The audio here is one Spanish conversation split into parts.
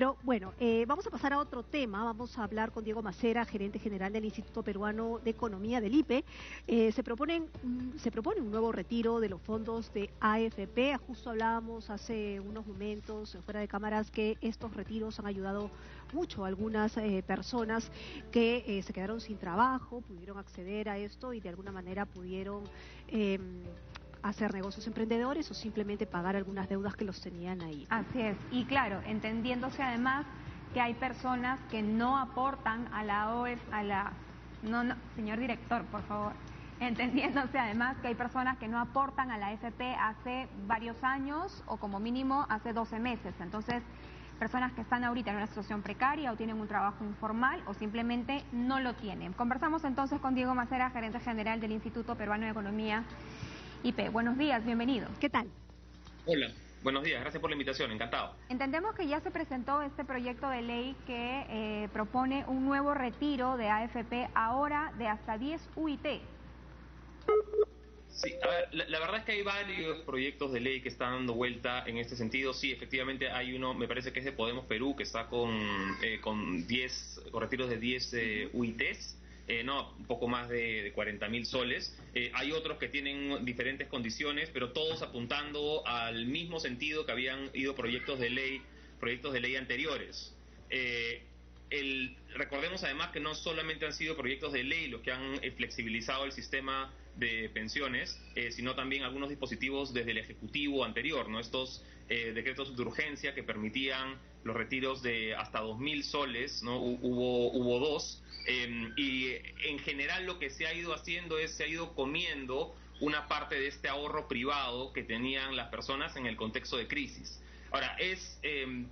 Pero bueno, vamos a pasar a otro tema. Vamos a hablar con Diego Macera, gerente general del Instituto Peruano de Economía del IPE. Se propone un nuevo retiro de los fondos de AFP. Justo hablábamos hace unos momentos, fuera de cámaras, que estos retiros han ayudado mucho a algunas personas que se quedaron sin trabajo, pudieron acceder a esto y de alguna manera pudieron hacer negocios emprendedores o simplemente pagar algunas deudas que los tenían ahí. Así es, y claro, entendiéndose además que hay personas que no aportan a la OEF, señor director, por favor, entendiéndose además que hay personas que no aportan a la AFP hace varios años o como mínimo hace 12 meses, entonces personas que están ahorita en una situación precaria o tienen un trabajo informal o simplemente no lo tienen. Conversamos entonces con Diego Macera, gerente general del Instituto Peruano de Economía IPE. Buenos días, bienvenido. ¿Qué tal? Hola, buenos días, gracias por la invitación, encantado. Entendemos que ya se presentó este proyecto de ley que propone un nuevo retiro de AFP ahora de hasta 10 UIT. Sí, a ver, la verdad es que hay varios proyectos de ley que están dando vuelta en este sentido. Sí, efectivamente hay uno, me parece que es de Podemos Perú, que está con retiros de 10 UITs. No, un poco más de 40.000 soles. Hay otros que tienen diferentes condiciones, pero todos apuntando al mismo sentido que habían ido proyectos de ley anteriores. Recordemos además que no solamente han sido proyectos de ley los que han flexibilizado el sistema de pensiones, sino también algunos dispositivos desde el Ejecutivo anterior, ¿no? Estos decretos de urgencia que permitían los retiros de hasta 2.000 soles, ¿no? Hubo dos. Y en general lo que se ha ido haciendo es se ha ido comiendo una parte de este ahorro privado que tenían las personas en el contexto de crisis. Ahora, es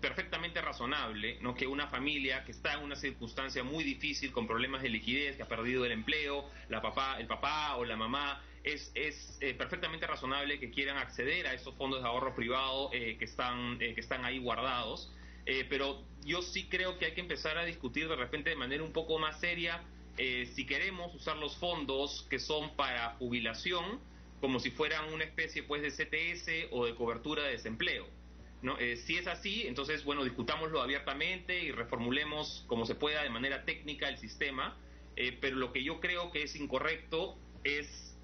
perfectamente razonable, ¿no?, que una familia que está en una circunstancia muy difícil, con problemas de liquidez, que ha perdido el empleo, el papá o la mamá, es perfectamente razonable que quieran acceder a esos fondos de ahorro privado que están ahí guardados. Pero yo sí creo que hay que empezar a discutir de repente de manera un poco más seria si queremos usar los fondos que son para jubilación como si fueran una especie pues de CTS o de cobertura de desempleo, ¿no? Si es así, entonces, bueno, discutámoslo abiertamente y reformulemos como se pueda de manera técnica el sistema, pero lo que yo creo que es incorrecto es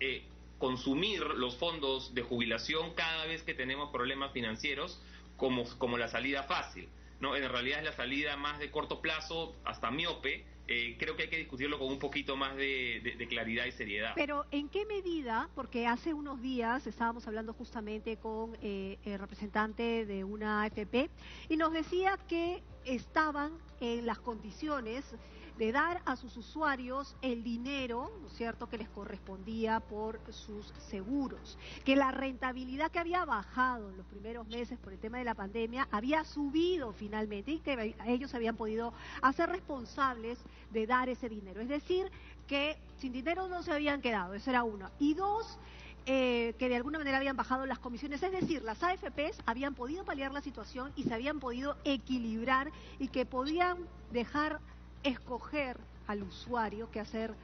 consumir los fondos de jubilación cada vez que tenemos problemas financieros como la salida fácil, ¿no? En realidad es la salida más de corto plazo, hasta miope. Creo que hay que discutirlo con un poquito más de claridad y seriedad. Pero ¿en qué medida? Porque hace unos días estábamos hablando justamente con el representante de una AFP y nos decía que estaban en las condiciones de dar a sus usuarios el dinero, ¿no es cierto?, que les correspondía por sus seguros, que la rentabilidad que había bajado en los primeros meses por el tema de la pandemia había subido finalmente y que ellos habían podido hacer responsables de dar ese dinero. Es decir, que sin dinero no se habían quedado, eso era uno. Y dos, que de alguna manera habían bajado las comisiones, es decir, las AFPs habían podido paliar la situación y se habían podido equilibrar y que podían dejar escoger al usuario qué hacer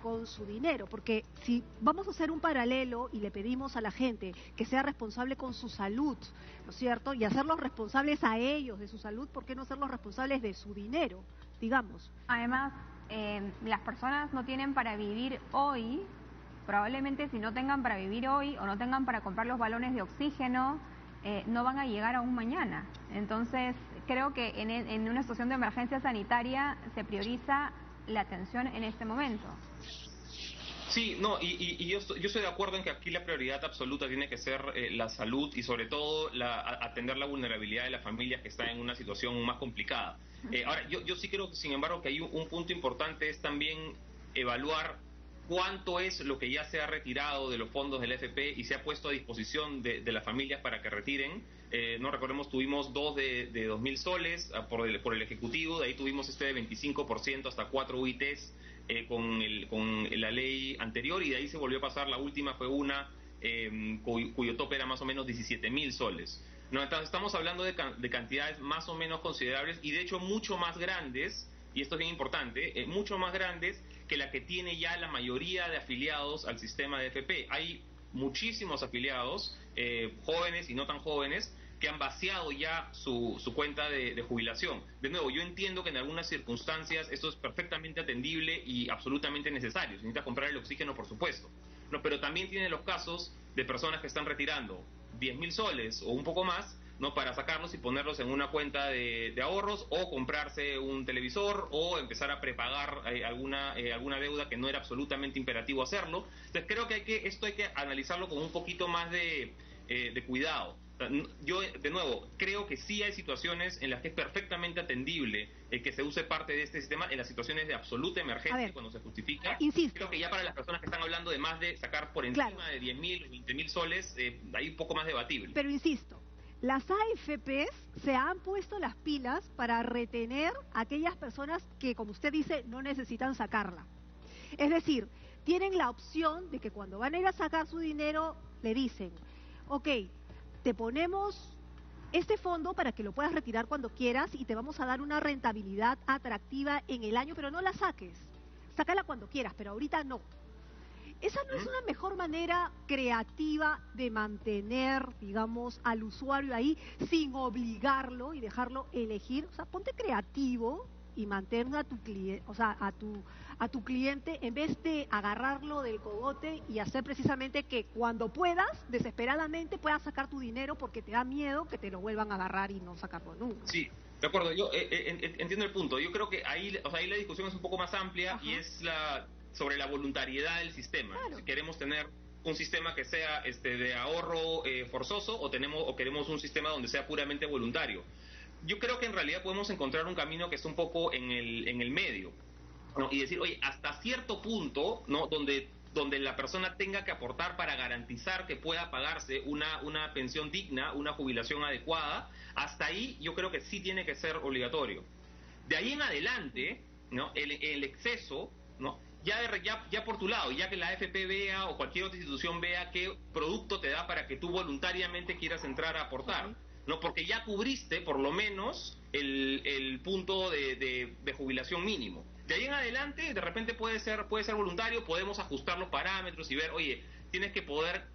con su dinero, porque si vamos a hacer un paralelo y le pedimos a la gente que sea responsable con su salud, ¿no es cierto?, y hacerlos responsables a ellos de su salud, ¿por qué no hacerlos responsables de su dinero, digamos? Además, las personas no tienen para vivir hoy, probablemente si no tengan para vivir hoy o no tengan para comprar los balones de oxígeno, no van a llegar a un mañana. Entonces, creo que en una situación de emergencia sanitaria se prioriza la atención en este momento. Sí, no, y yo estoy de acuerdo en que aquí la prioridad absoluta tiene que ser la salud y sobre todo atender la vulnerabilidad de las familias que están en una situación más complicada. Ahora, yo sí creo que, sin embargo, que hay un punto importante es también evaluar cuánto es lo que ya se ha retirado de los fondos del AFP y se ha puesto a disposición de las familias para que retiren. No recordemos, tuvimos dos de 2.000 soles por el Ejecutivo, de ahí tuvimos este de 25% hasta 4 UITs con la ley anterior, y de ahí se volvió a pasar, la última fue una cuyo tope era más o menos 17.000 soles. No, entonces estamos hablando de cantidades más o menos considerables y de hecho mucho más grandes, y esto es bien importante, mucho más grandes que la que tiene ya la mayoría de afiliados al sistema de AFP. Hay muchísimos afiliados, jóvenes y no tan jóvenes, que han vaciado ya su cuenta de jubilación. De nuevo, yo entiendo que en algunas circunstancias esto es perfectamente atendible y absolutamente necesario. Se necesita comprar el oxígeno, por supuesto. No, pero también tiene los casos de personas que están retirando 10.000 soles o un poco más, ¿no? Para sacarlos y ponerlos en una cuenta de ahorros, o comprarse un televisor, o empezar a prepagar alguna deuda que no era absolutamente imperativo hacerlo. Entonces creo que esto hay que analizarlo con un poquito más de cuidado. Yo, de nuevo, creo que sí hay situaciones en las que es perfectamente atendible que se use parte de este sistema en las situaciones de absoluta emergencia, cuando se justifica. Insisto. Creo que ya para las personas que están hablando de más de sacar por encima de 10.000 o 20.000 soles, hay un poco más debatible. Pero insisto, las AFPs se han puesto las pilas para retener a aquellas personas que, como usted dice, no necesitan sacarla. Es decir, tienen la opción de que cuando van a ir a sacar su dinero, le dicen, ok, te ponemos este fondo para que lo puedas retirar cuando quieras y te vamos a dar una rentabilidad atractiva en el año, pero no la saques. Sácala cuando quieras, pero ahorita no. ¿Esa no es una mejor manera creativa de mantener, digamos, al usuario ahí sin obligarlo y dejarlo elegir? O sea, ponte creativo y mantén a tu cliente, o sea, a tu cliente, en vez de agarrarlo del cogote y hacer precisamente que cuando puedas, desesperadamente puedas sacar tu dinero porque te da miedo que te lo vuelvan a agarrar y no sacarlo nunca. Sí, de acuerdo, yo entiendo el punto. Yo creo que ahí la discusión es un poco más amplia. Ajá. Y es sobre la voluntariedad del sistema. Claro. Si queremos tener un sistema que sea de ahorro forzoso, o queremos un sistema donde sea puramente voluntario. Yo creo que en realidad podemos encontrar un camino que está un poco en el medio, ¿no? Y decir, oye, hasta cierto punto, ¿no? donde la persona tenga que aportar para garantizar que pueda pagarse una pensión digna, una jubilación adecuada, hasta ahí yo creo que sí tiene que ser obligatorio. De ahí en adelante, ¿no? El exceso, ¿no? Ya por tu lado, ya que la AFP vea o cualquier otra institución vea qué producto te da para que tú voluntariamente quieras entrar a aportar, ¿no? Porque ya cubriste por lo menos el punto de jubilación mínimo. De ahí en adelante, de repente puede ser voluntario, podemos ajustar los parámetros y ver, oye, tienes que poder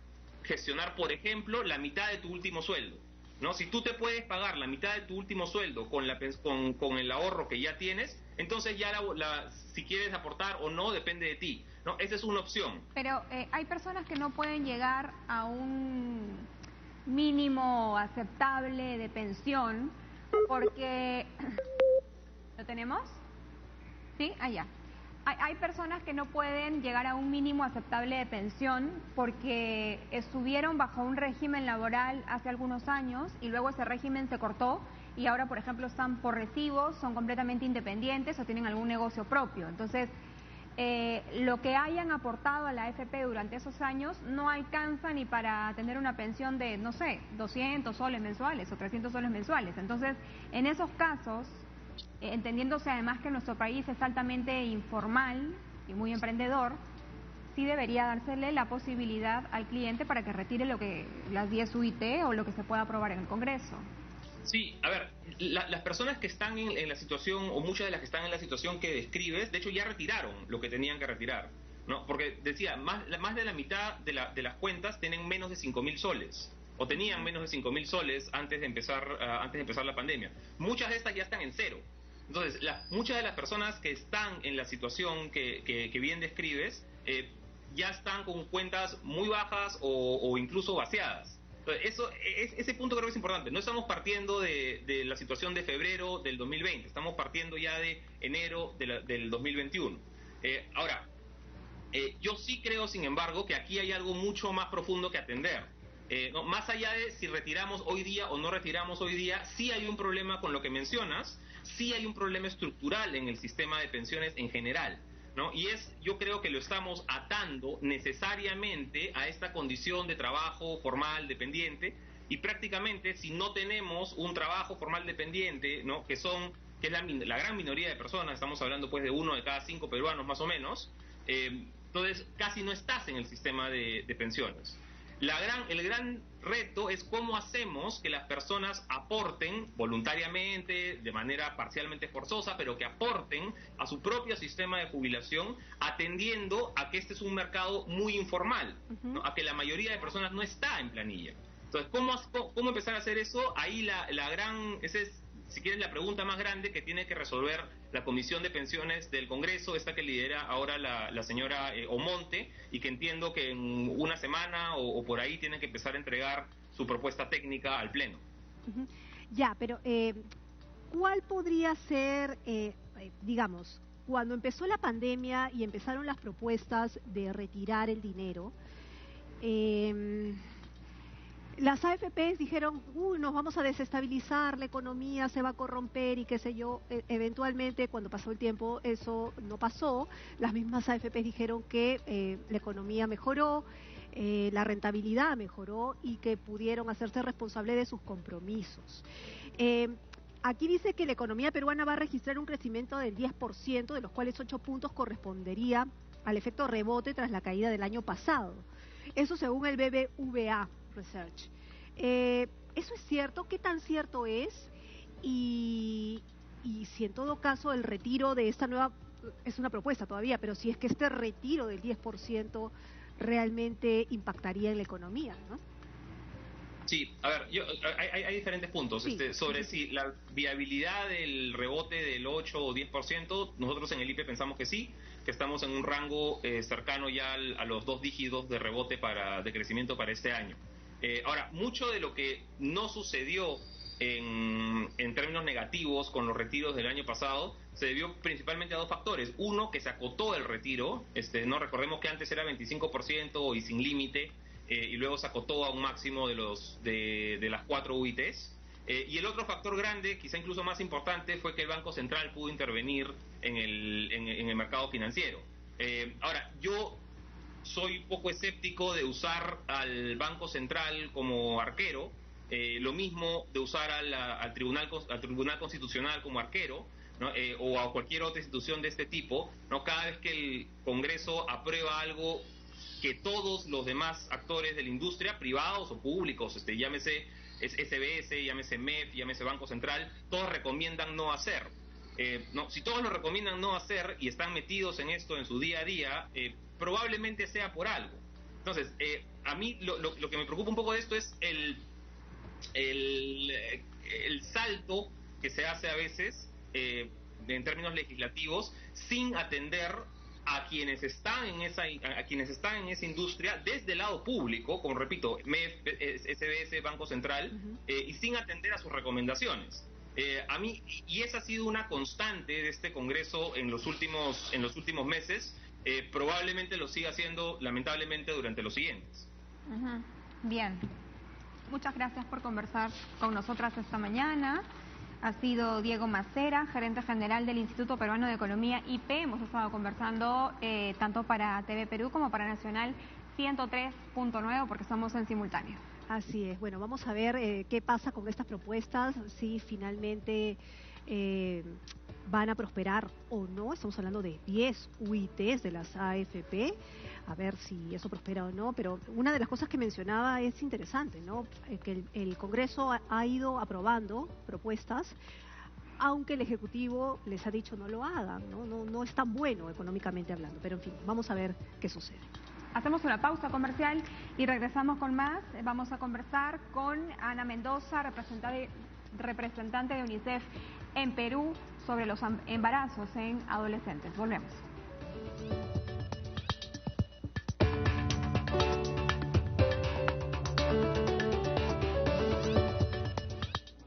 gestionar, por ejemplo, la mitad de tu último sueldo, ¿no? Si tú te puedes pagar la mitad de tu último sueldo con el ahorro que ya tienes, entonces ya si quieres aportar o no depende de ti, ¿no? Esa es una opción. Pero hay personas que no pueden llegar a un mínimo aceptable de pensión porque... ¿Lo tenemos? ¿Sí? Allá. Hay personas que no pueden llegar a un mínimo aceptable de pensión porque estuvieron bajo un régimen laboral hace algunos años y luego ese régimen se cortó y ahora, por ejemplo, están por recibos, son completamente independientes o tienen algún negocio propio. Entonces, lo que hayan aportado a la AFP durante esos años no alcanza ni para tener una pensión de, no sé, 200 soles mensuales o 300 soles mensuales. Entonces, en esos casos, entendiéndose además que nuestro país es altamente informal y muy emprendedor, sí debería dársele la posibilidad al cliente para que retire las 10 UIT o lo que se pueda aprobar en el Congreso. Sí, a ver, las personas que están en la situación, o muchas de las que están en la situación que describes, de hecho ya retiraron lo que tenían que retirar, ¿no? Porque decía, más de la mitad de las cuentas tienen menos de 5.000 soles, o tenían menos de 5.000 soles antes de empezar la pandemia. Muchas de estas ya están en cero. Entonces, muchas de las personas que están en la situación que bien describes, ya están con cuentas muy bajas o incluso vaciadas. Entonces, ese punto creo que es importante. No estamos partiendo de la situación de febrero del 2020, estamos partiendo ya de enero del 2021. Ahora, yo sí creo, sin embargo, que aquí hay algo mucho más profundo que atender. No, más allá de si retiramos hoy día o no retiramos hoy día, sí hay un problema con lo que mencionas, sí hay un problema estructural en el sistema de pensiones en general, ¿no? Y yo creo que lo estamos atando necesariamente a esta condición de trabajo formal dependiente, y prácticamente si no tenemos un trabajo formal dependiente, ¿no? que es la gran minoría de personas, estamos hablando pues de 1 de cada 5 peruanos más o menos, entonces casi no estás en el sistema de pensiones. El gran reto es cómo hacemos que las personas aporten voluntariamente, de manera parcialmente forzosa, pero que aporten a su propio sistema de jubilación, atendiendo a que este es un mercado muy informal, ¿no? A que la mayoría de personas no está en planilla. Entonces, ¿cómo empezar a hacer eso? Ahí esa es, si quieres, la pregunta más grande que tiene que resolver la Comisión de Pensiones del Congreso, esta que lidera ahora la señora Omonte, y que entiendo que en una semana o por ahí tienen que empezar a entregar su propuesta técnica al Pleno. Ya, pero ¿cuál podría ser, digamos, cuando empezó la pandemia y empezaron las propuestas de retirar el dinero, las AFPs dijeron, nos vamos a desestabilizar, la economía se va a corromper y qué sé yo? Eventualmente, cuando pasó el tiempo, eso no pasó. Las mismas AFPs dijeron que la economía mejoró, la rentabilidad mejoró y que pudieron hacerse responsables de sus compromisos. Aquí dice que la economía peruana va a registrar un crecimiento del 10%, de los cuales 8 puntos correspondería al efecto rebote tras la caída del año pasado. Eso según el BBVA Research. ¿Eso es cierto? ¿Qué tan cierto es? Y si en todo caso el retiro de esta nueva, es una propuesta todavía, pero si es que este retiro del 10% realmente impactaría en la economía, ¿no? Sí, a ver, hay diferentes puntos. Sí. Sobre si la viabilidad del rebote del 8 o 10%, nosotros en el IPE pensamos que sí, que estamos en un rango cercano ya a los 2 dígitos de rebote de crecimiento para este año. Ahora, mucho de lo que no sucedió en términos negativos con los retiros del año pasado se debió principalmente a 2 factores. Uno, que se acotó el retiro. No recordemos que antes era 25% y sin límite. Y luego se acotó a un máximo de las 4 UITs. Y el otro factor grande, quizá incluso más importante, fue que el Banco Central pudo intervenir en el mercado financiero. Ahora, yo soy un poco escéptico de usar al Banco Central como arquero, lo mismo de usar al Tribunal Constitucional como arquero, ¿no? O a cualquier otra institución de este tipo, ¿no? Cada vez que el Congreso aprueba algo que todos los demás actores de la industria, privados o públicos, llámese SBS, llámese MEF, llámese Banco Central, todos recomiendan no hacer. No, si todos lo recomiendan no hacer y están metidos en esto en su día a día, probablemente sea por algo. Entonces, a mí lo que me preocupa un poco de esto es el salto que se hace a veces en términos legislativos sin atender a quienes están en esa industria desde el lado público, como repito, MEF, SBS, Banco Central, y sin atender a sus recomendaciones. A mí, y esa ha sido una constante de este Congreso en los últimos meses, probablemente lo siga haciendo lamentablemente durante los siguientes. Bien, muchas gracias por conversar con nosotras esta mañana. Ha sido Diego Macera, gerente general del Instituto Peruano de Economía, IPE. Hemos estado conversando tanto para TV Perú como para Nacional 103.9 porque estamos en simultáneo. Así es. Bueno, vamos a ver qué pasa con estas propuestas, si finalmente van a prosperar o no. Estamos hablando de 10 UITs de las AFP, a ver si eso prospera o no, pero una de las cosas que mencionaba es interesante, ¿no? Que el Congreso ha ido aprobando propuestas, aunque el Ejecutivo les ha dicho no lo hagan, ¿no? No es tan bueno económicamente hablando, pero en fin, vamos a ver qué sucede. Hacemos una pausa comercial y regresamos con más. Vamos a conversar con Ana Mendoza, representante de UNICEF en Perú, sobre los embarazos en adolescentes. Volvemos.